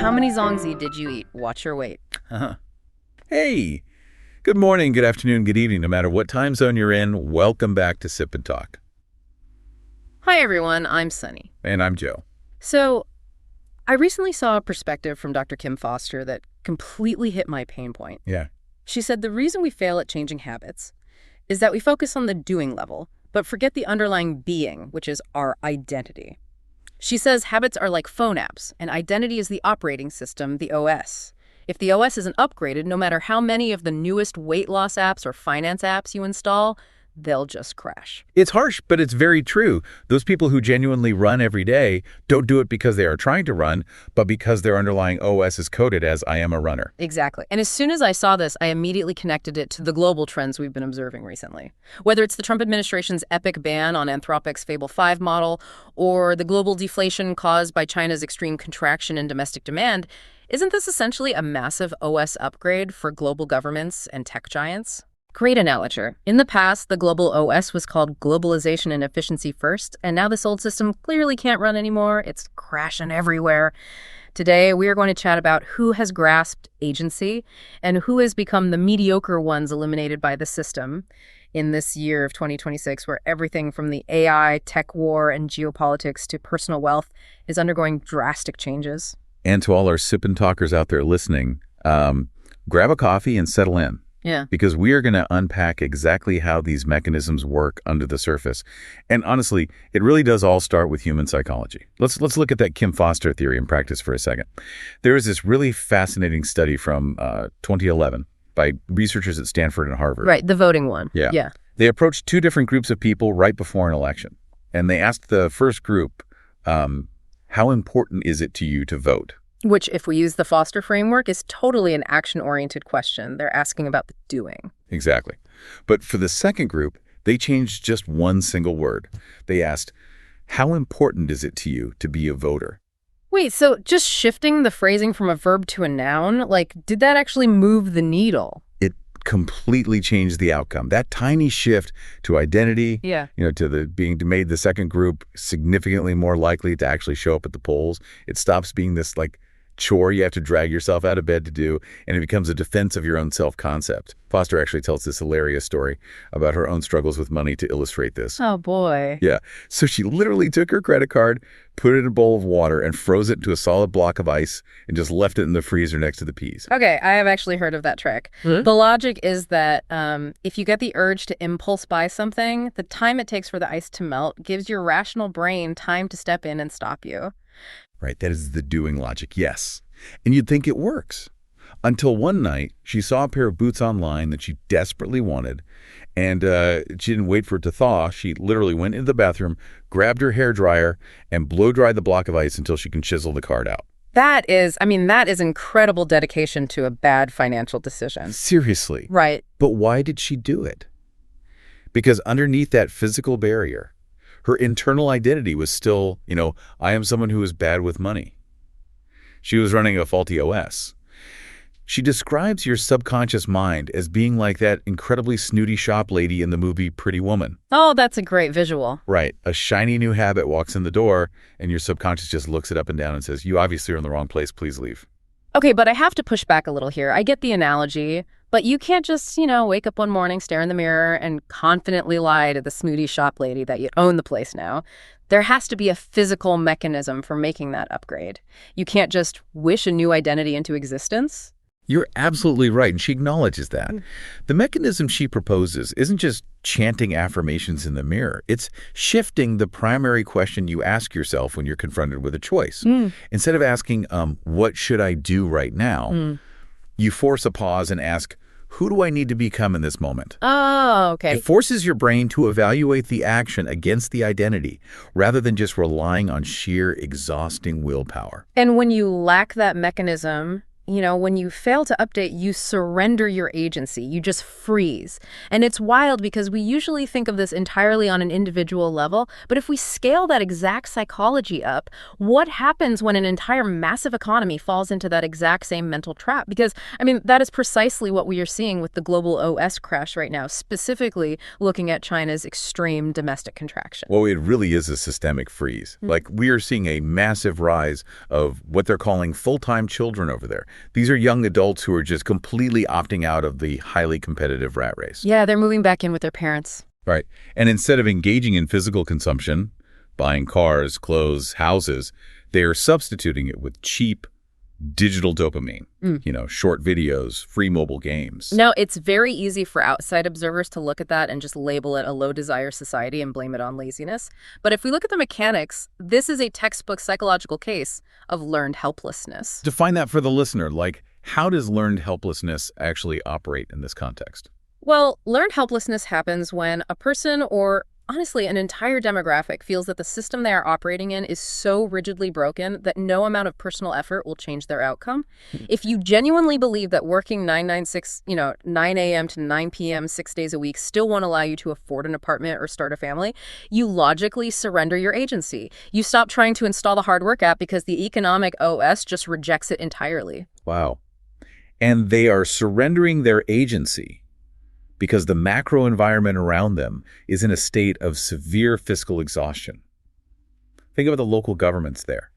How many zongzi did you eat? Watch your weight. Hey, good morning, good afternoon, good evening. No matter what time zone you're in, welcome back to Sip and Talk. Hi, everyone. I'm Sunny. And I'm Joe. So, I recently saw a perspective from Dr. Kim Foster that completely hit my pain point. Yeah. She said the reason we fail at changing habits is that we focus on the doing level, but forget the underlying being, which is our identity. She says habits are like phone apps, and identity is the operating system, the OS. If the OS isn't upgraded, no matter how many of the newest weight loss apps or finance apps you install, they'll just crash. It's harsh, but it's very true. Those people who genuinely run every day don't do it because they are trying to run, but because their underlying OS is coded as I am a runner. Exactly. And as soon as I saw this, I immediately connected it to the global trends we've been observing recently. Whether it's the Trump administration's epic ban on Anthropic's Fable 5 model, or the global deflation caused by China's extreme contraction in domestic demand, isn't this essentially a massive OS upgrade for global governments and tech giants? Great analogy. In the past, the global OS was called globalization and efficiency first, and now this old system clearly can't run anymore. It's crashing everywhere. Today, we are going to chat about who has grasped agency and who has become the mediocre ones eliminated by the system in this year of 2026, where everything from the AI, tech war, and geopolitics to personal wealth is undergoing drastic changes. And to all our Sip and Talkers out there listening, grab a coffee and settle in. Yeah. Because we are going to unpack exactly how these mechanisms work under the surface. And honestly, it really does all start with human psychology. Let's look at that Kim Foster theory in practice for a second. There is this really fascinating study from 2011 by researchers at Stanford and Harvard. Right, the voting one. Yeah. They approached two different groups of people right before an election. And they asked the first group, how important is it to you to vote? Which, if we use the Foster framework, is totally an action-oriented question. They're asking about the doing. Exactly. But for the second group, they changed just one single word. They asked, how important is it to you to be a voter? Wait, so just shifting the phrasing from a verb to a noun, did that actually move the needle? It completely changed the outcome. That tiny shift to identity, to the being made the second group significantly more likely to actually show up at the polls. It stops being this chore you have to drag yourself out of bed to do, and it becomes a defense of your own self-concept. Foster actually tells this hilarious story about her own struggles with money to illustrate this. Oh, boy. Yeah. So she literally took her credit card, put it in a bowl of water, and froze it into a solid block of ice and just left it in the freezer next to the peas. Okay, I have actually heard of that trick. The logic is that if you get the urge to impulse buy something, the time it takes for the ice to melt gives your rational brain time to step in and stop you. Right, that is the doing logic, yes. And you'd think it works. Until one night, she saw a pair of boots online that she desperately wanted, and she didn't wait for it to thaw. She literally went into the bathroom, grabbed her hairdryer, and blow-dried the block of ice until she can chisel the card out. That is incredible dedication to a bad financial decision. Seriously. Right. But why did she do it? Because underneath that physical barrier, her internal identity was still, I am someone who is bad with money. She was running a faulty OS. She describes your subconscious mind as being like that incredibly snooty shop lady in the movie Pretty Woman. Oh, that's a great visual. Right. A shiny new habit walks in the door, and your subconscious just looks it up and down and says, you obviously are in the wrong place. Please leave. Okay, but I have to push back a little here. I get the analogy, but you can't just, wake up one morning, stare in the mirror, and confidently lie to the snooty shop lady that you own the place now. There has to be a physical mechanism for making that upgrade. You can't just wish a new identity into existence. You're absolutely right, and she acknowledges that. The mechanism she proposes isn't just chanting affirmations in the mirror. It's shifting the primary question you ask yourself when you're confronted with a choice. Instead of asking, what should I do right now, you force a pause and ask, who do I need to become in this moment? Oh, okay. It forces your brain to evaluate the action against the identity, rather than just relying on sheer exhausting willpower. And when you lack that mechanism, when you fail to update, you surrender your agency. You just freeze. And it's wild because we usually think of this entirely on an individual level, but if we scale that exact psychology up, what happens when an entire massive economy falls into that exact same mental trap? Because, that is precisely what we are seeing with the global OS crash right now, specifically looking at China's extreme domestic contraction. Well, it really is a systemic freeze. Like, we are seeing a massive rise of what they're calling full-time children over there. These are young adults who are just completely opting out of the highly competitive rat race. Yeah, they're moving back in with their parents. Right. And instead of engaging in physical consumption, buying cars, clothes, houses, they are substituting it with cheap digital dopamine, short videos, free mobile games. Now, it's very easy for outside observers to look at that and just label it a low-desire society and blame it on laziness. But if we look at the mechanics, this is a textbook psychological case of learned helplessness. Define that for the listener. Like, how does learned helplessness actually operate in this context? Well, learned helplessness happens when a person, or honestly, an entire demographic, feels that the system they are operating in is so rigidly broken that no amount of personal effort will change their outcome. If you genuinely believe that working 9 a.m. to 9 p.m. 6 days a week still won't allow you to afford an apartment or start a family, you logically surrender your agency. You stop trying to install the hard work app because the economic OS just rejects it entirely. Wow. And they are surrendering their agency because the macro environment around them is in a state of severe fiscal exhaustion. Think about the local governments there.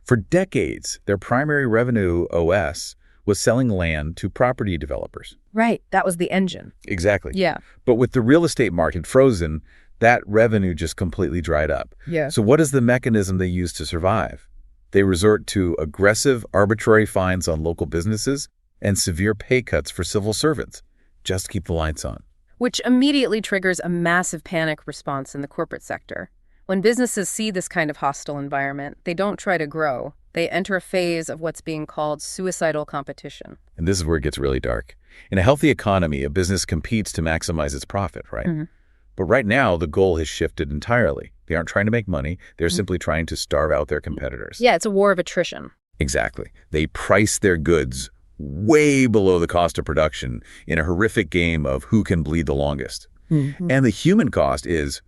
For decades, their primary revenue OS was selling land to property developers. Right. That was the engine. Exactly. Yeah. But with the real estate market frozen, that revenue just completely dried up. Yeah. So what is the mechanism they use to survive? They resort to aggressive, arbitrary fines on local businesses and severe pay cuts for civil servants. Just keep the lights on. Which immediately triggers a massive panic response in the corporate sector. When businesses see this kind of hostile environment, they don't try to grow. They enter a phase of what's being called suicidal competition. And this is where it gets really dark. In a healthy economy, a business competes to maximize its profit, right? But right now, the goal has shifted entirely. They aren't trying to make money. They're simply trying to starve out their competitors. Yeah, it's a war of attrition. Exactly. They price their goods way below the cost of production in a horrific game of who can bleed the longest. And the human cost is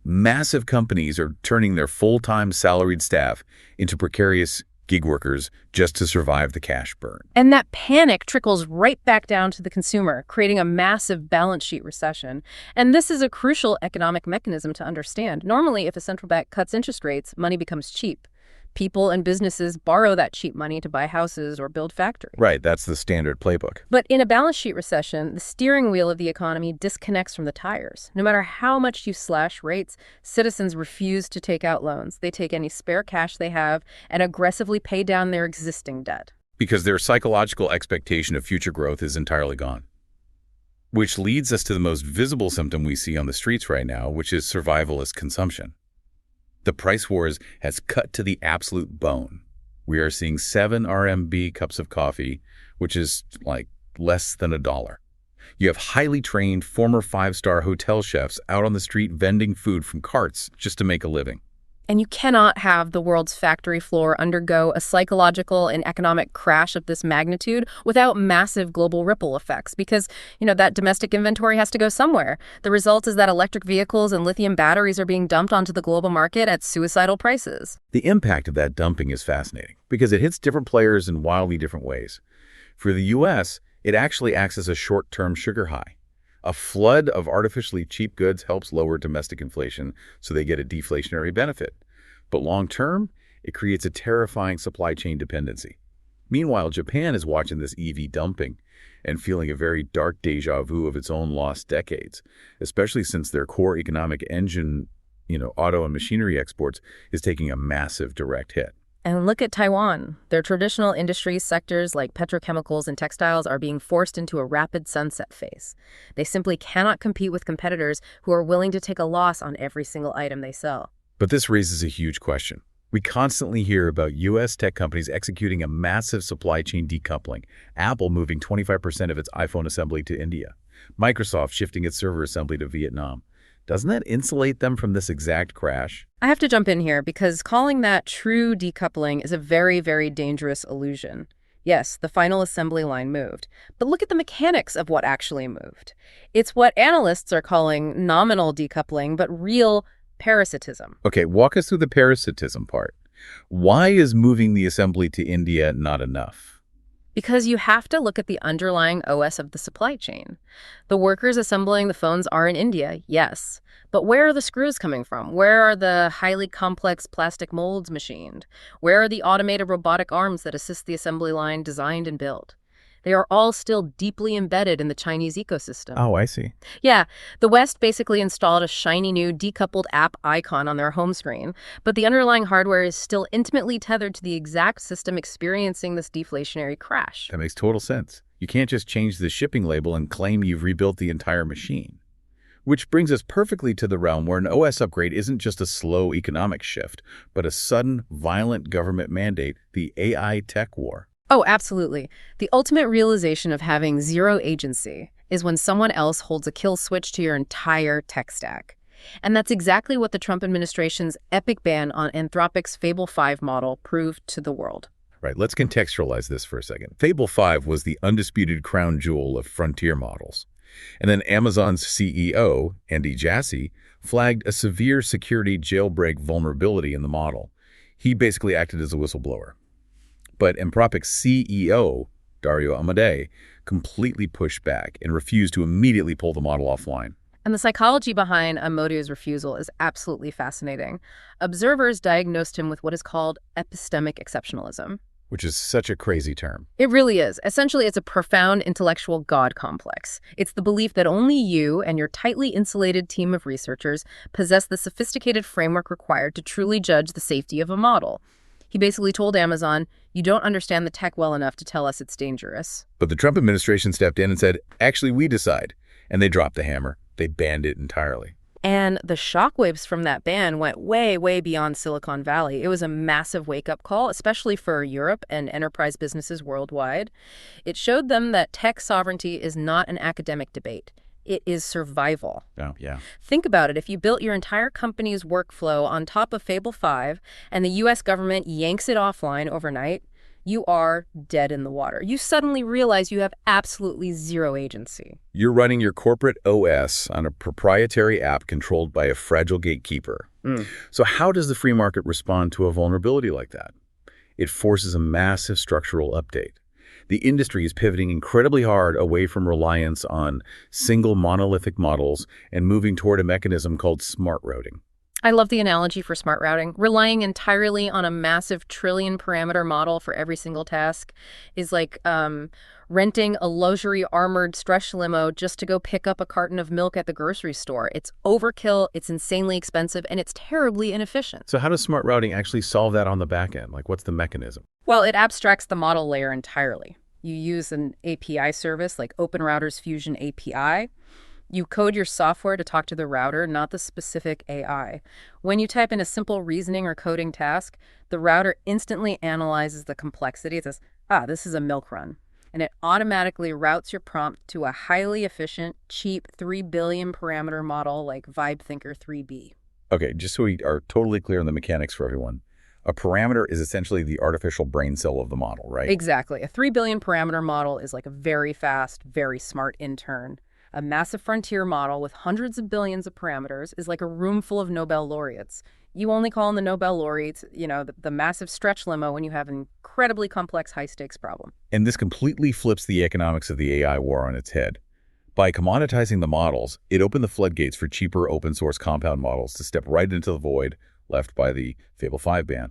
massive companies are turning their full-time salaried staff into precarious gig workers just to survive the cash burn. And that panic trickles right back down to the consumer, creating a massive balance sheet recession. And this is a crucial economic mechanism to understand. Normally, if a central bank cuts interest rates, money becomes cheap. People and businesses borrow that cheap money to buy houses or build factories. Right, that's the standard playbook. But in a balance sheet recession, the steering wheel of the economy disconnects from the tires. No matter how much you slash rates, citizens refuse to take out loans. They take any spare cash they have and aggressively pay down their existing debt. Because their psychological expectation of future growth is entirely gone. Which leads us to the most visible symptom we see on the streets right now, which is survivalist consumption. The price wars has cut to the absolute bone. We are seeing 7 RMB cups of coffee, which is like less than $1. You have highly trained former 5-star hotel chefs out on the street vending food from carts just to make a living. And you cannot have the world's factory floor undergo a psychological and economic crash of this magnitude without massive global ripple effects because, that domestic inventory has to go somewhere. The result is that electric vehicles and lithium batteries are being dumped onto the global market at suicidal prices. The impact of that dumping is fascinating because it hits different players in wildly different ways. For the U.S., it actually acts as a short-term sugar high. A flood of artificially cheap goods helps lower domestic inflation, so they get a deflationary benefit. But long-term, it creates a terrifying supply chain dependency. Meanwhile, Japan is watching this EV dumping and feeling a very dark déjà vu of its own lost decades, especially since their core economic engine, auto and machinery exports, is taking a massive direct hit. And look at Taiwan. Their traditional industry sectors like petrochemicals and textiles are being forced into a rapid sunset phase. They simply cannot compete with competitors who are willing to take a loss on every single item they sell. But this raises a huge question. We constantly hear about U.S. tech companies executing a massive supply chain decoupling, Apple moving 25% of its iPhone assembly to India, Microsoft shifting its server assembly to Vietnam. Doesn't that insulate them from this exact crash? I have to jump in here because calling that true decoupling is a very, very dangerous illusion. Yes, the final assembly line moved. But look at the mechanics of what actually moved. It's what analysts are calling nominal decoupling, but real parasitism. Okay, walk us through the parasitism part. Why is moving the assembly to India not enough? Because you have to look at the underlying OS of the supply chain. The workers assembling the phones are in India, yes. But where are the screws coming from? Where are the highly complex plastic molds machined? Where are the automated robotic arms that assist the assembly line designed and built? They are all still deeply embedded in the Chinese ecosystem. Oh, I see. Yeah, the West basically installed a shiny new decoupled app icon on their home screen, but the underlying hardware is still intimately tethered to the exact system experiencing this deflationary crash. That makes total sense. You can't just change the shipping label and claim you've rebuilt the entire machine. Which brings us perfectly to the realm where an OS upgrade isn't just a slow economic shift, but a sudden, violent government mandate, the AI tech war. Oh, absolutely. The ultimate realization of having zero agency is when someone else holds a kill switch to your entire tech stack. And that's exactly what the Trump administration's epic ban on Anthropic's Fable 5 model proved to the world. Right, let's contextualize this for a second. Fable 5 was the undisputed crown jewel of frontier models. And then Amazon's CEO, Andy Jassy, flagged a severe security jailbreak vulnerability in the model. He basically acted as a whistleblower. But Anthropic's CEO, Dario Amodei, completely pushed back and refused to immediately pull the model offline. And the psychology behind Amodei's refusal is absolutely fascinating. Observers diagnosed him with what is called epistemic exceptionalism. Which is such a crazy term. It really is. Essentially, it's a profound intellectual God complex. It's the belief that only you and your tightly insulated team of researchers possess the sophisticated framework required to truly judge the safety of a model. He basically told Amazon, you don't understand the tech well enough to tell us it's dangerous. But the Trump administration stepped in and said, actually, we decide. And they dropped the hammer. They banned it entirely. And the shockwaves from that ban went way, way beyond Silicon Valley. It was a massive wake-up call, especially for Europe and enterprise businesses worldwide. It showed them that tech sovereignty is not an academic debate. It is survival. Oh, yeah. Think about it. If you built your entire company's workflow on top of Fable 5 and the U.S. government yanks it offline overnight, you are dead in the water. You suddenly realize you have absolutely zero agency. You're running your corporate OS on a proprietary app controlled by a fragile gatekeeper. So how does the free market respond to a vulnerability like that? It forces a massive structural update. The industry is pivoting incredibly hard away from reliance on single monolithic models and moving toward a mechanism called smart routing. I love the analogy for smart routing. Relying entirely on a massive trillion-parameter model for every single task is like renting a luxury armored stretch limo just to go pick up a carton of milk at the grocery store. It's overkill, it's insanely expensive, and it's terribly inefficient. So how does smart routing actually solve that on the back end? Like, what's the mechanism? Well, it abstracts the model layer entirely. You use an API service like OpenRouter's Fusion API. You code your software to talk to the router, not the specific AI. When you type in a simple reasoning or coding task, the router instantly analyzes the complexity. It says, this is a milk run. And it automatically routes your prompt to a highly efficient, cheap 3 billion parameter model like VibeThinker 3B. Okay, just so we are totally clear on the mechanics for everyone. A parameter is essentially the artificial brain cell of the model, right? Exactly. A 3 billion parameter model is like a very fast, very smart intern. A massive frontier model with hundreds of billions of parameters is like a room full of Nobel laureates. You only call in the Nobel laureates, the massive stretch limo when you have an incredibly complex high-stakes problem. And this completely flips the economics of the AI war on its head. By commoditizing the models, it opened the floodgates for cheaper open-source compound models to step right into the void left by the Fable 5 ban.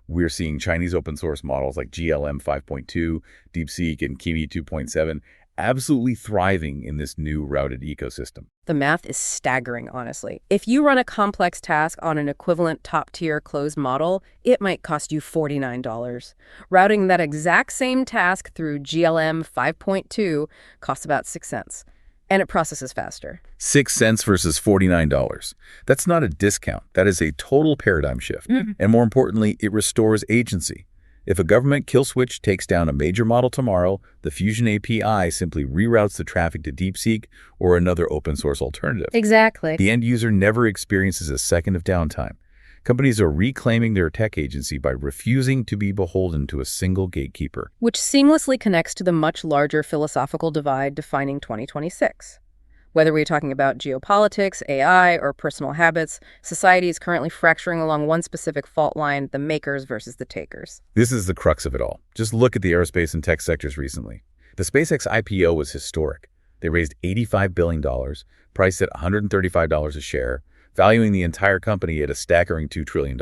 We're seeing Chinese open-source models like GLM 5.2, DeepSeek, and Kimi 2.7 absolutely thriving in this new routed ecosystem. The math is staggering, honestly. If you run a complex task on an equivalent top-tier closed model, it might cost you $49. Routing that exact same task through GLM 5.2 costs about 6 cents. And it processes faster. 6 cents versus $49. That's not a discount. That is a total paradigm shift. And more importantly, it restores agency. If a government kill switch takes down a major model tomorrow, the Fusion API simply reroutes the traffic to DeepSeek or another open source alternative. Exactly. The end user never experiences a second of downtime. Companies are reclaiming their tech agency by refusing to be beholden to a single gatekeeper. Which seamlessly connects to the much larger philosophical divide defining 2026. Whether we're talking about geopolitics, AI, or personal habits, society is currently fracturing along one specific fault line, the makers versus the takers. This is the crux of it all. Just look at the aerospace and tech sectors recently. The SpaceX IPO was historic. They raised $85 billion, priced at $135 a share, valuing the entire company at a staggering $2 trillion.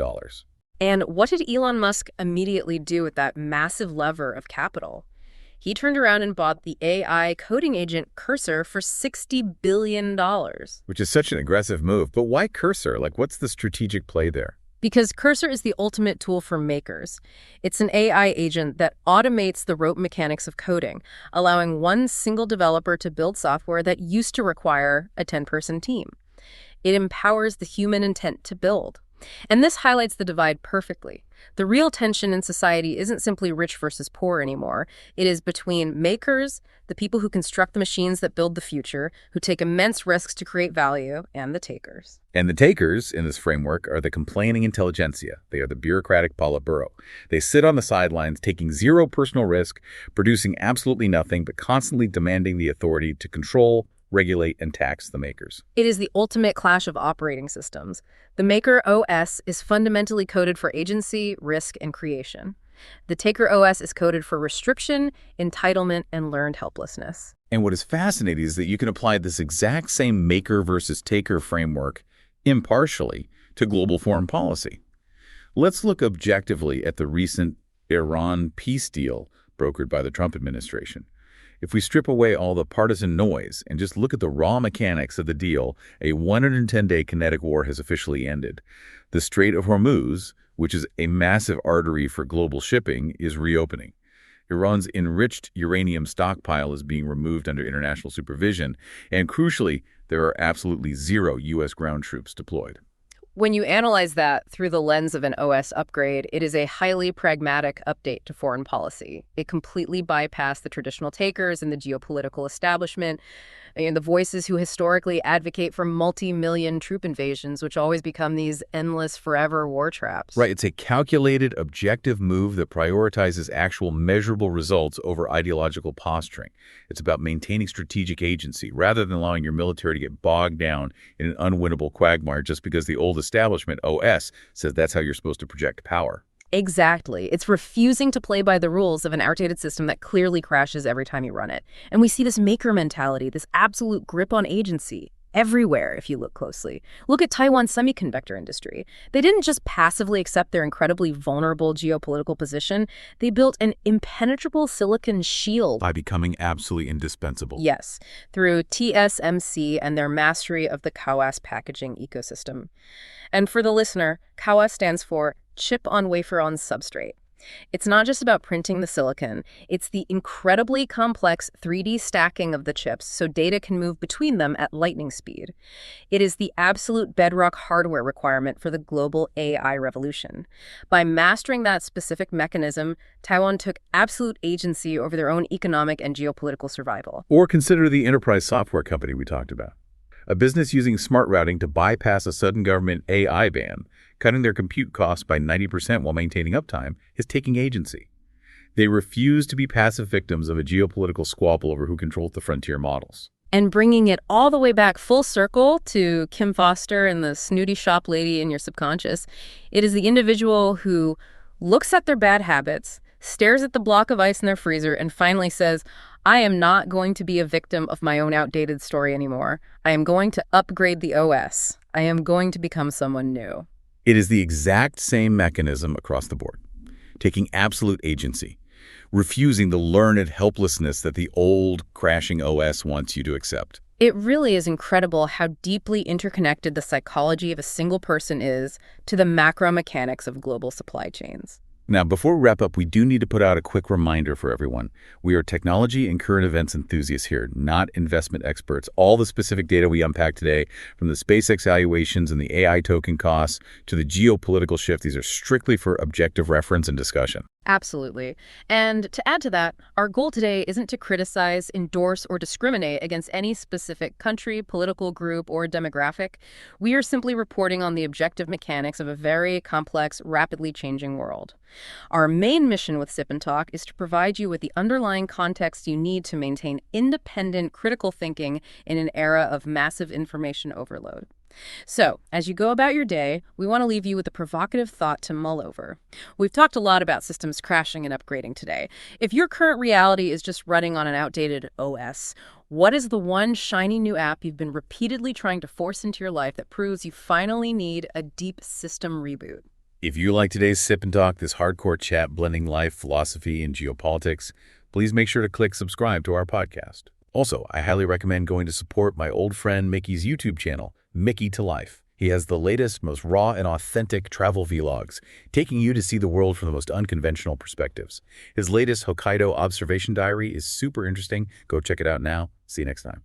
And what did Elon Musk immediately do with that massive lever of capital? He turned around and bought the AI coding agent Cursor for $60 billion. Which is such an aggressive move. But why Cursor? What's the strategic play there? Because Cursor is the ultimate tool for makers. It's an AI agent that automates the rote mechanics of coding, allowing one single developer to build software that used to require a 10-person team. It empowers the human intent to build. And this highlights the divide perfectly. The real tension in society isn't simply rich versus poor anymore. It is between makers, the people who construct the machines that build the future, who take immense risks to create value, and the takers. And the takers in this framework are the complaining intelligentsia. They are the bureaucratic Politburo. They sit on the sidelines, taking zero personal risk, producing absolutely nothing, but constantly demanding the authority to control, regulate, and tax the makers. It is the ultimate clash of operating systems. The Maker OS is fundamentally coded for agency, risk, and creation. The Taker OS is coded for restriction, entitlement, and learned helplessness. And what is fascinating is that you can apply this exact same maker versus taker framework impartially to global foreign policy. Let's look objectively at the recent Iran peace deal brokered by the Trump administration. If we strip away all the partisan noise and just look at the raw mechanics of the deal, a 110-day kinetic war has officially ended. The Strait of Hormuz, which is a massive artery for global shipping, is reopening. Iran's enriched uranium stockpile is being removed under international supervision, and crucially, there are absolutely zero U.S. ground troops deployed. When you analyze that through the lens of an OS upgrade, it is a highly pragmatic update to foreign policy. It completely bypassed the traditional takers and the geopolitical establishment, and the voices who historically advocate for multi-million troop invasions, which always become these endless, forever war traps. Right. It's a calculated, objective move that prioritizes actual measurable results over ideological posturing. It's about maintaining strategic agency rather than allowing your military to get bogged down in an unwinnable quagmire just because the old establishment, OS, says that's how you're supposed to project power. Exactly. It's refusing to play by the rules of an outdated system that clearly crashes every time you run it. And we see this maker mentality, this absolute grip on agency, everywhere if you look closely. Look at Taiwan's semiconductor industry. They didn't just passively accept their incredibly vulnerable geopolitical position. They built an impenetrable silicon shield. By becoming absolutely indispensable. Yes, through TSMC and their mastery of the CoWoS packaging ecosystem. And for the listener, CoWoS stands for Chip on Wafer on Substrate. It's not just about printing the silicon. It's the incredibly complex 3D stacking of the chips so data can move between them at lightning speed. It is the absolute bedrock hardware requirement for the global AI revolution. By mastering that specific mechanism, Taiwan took absolute agency over their own economic and geopolitical survival. Or consider the enterprise software company we talked about. A business using smart routing to bypass a sudden government AI ban, cutting their compute costs by 90% while maintaining uptime, is taking agency. They refuse to be passive victims of a geopolitical squabble over who controls the frontier models. And bringing it all the way back full circle to Kim Foster and the snooty shop lady in your subconscious, it is the individual who looks at their bad habits, stares at the block of ice in their freezer, and finally says, I am not going to be a victim of my own outdated story anymore. I am going to upgrade the OS. I am going to become someone new. It is the exact same mechanism across the board, taking absolute agency, refusing the learned helplessness that the old crashing OS wants you to accept. It really is incredible how deeply interconnected the psychology of a single person is to the macro mechanics of global supply chains. Now, before we wrap up, we do need to put out a quick reminder for everyone. We are technology and current events enthusiasts here, not investment experts. All the specific data we unpacked today, from the SpaceX valuations and the AI token costs to the geopolitical shift, these are strictly for objective reference and discussion. Absolutely. And to add to that, our goal today isn't to criticize, endorse, or discriminate against any specific country, political group, or demographic. We are simply reporting on the objective mechanics of a very complex, rapidly changing world. Our main mission with Sip and Talk is to provide you with the underlying context you need to maintain independent, critical thinking in an era of massive information overload. So, as you go about your day, we want to leave you with a provocative thought to mull over. We've talked a lot about systems crashing and upgrading today. If your current reality is just running on an outdated OS, what is the one shiny new app you've been repeatedly trying to force into your life that proves you finally need a deep system reboot? If you like today's Sip and Talk, this hardcore chat blending life, philosophy, and geopolitics, please make sure to click subscribe to our podcast. Also, I highly recommend going to support my old friend Mickey's YouTube channel, Mickey to Life. He has the latest, most raw and authentic travel vlogs, taking you to see the world from the most unconventional perspectives. His latest Hokkaido observation diary is super interesting. Go check it out now. See you next time.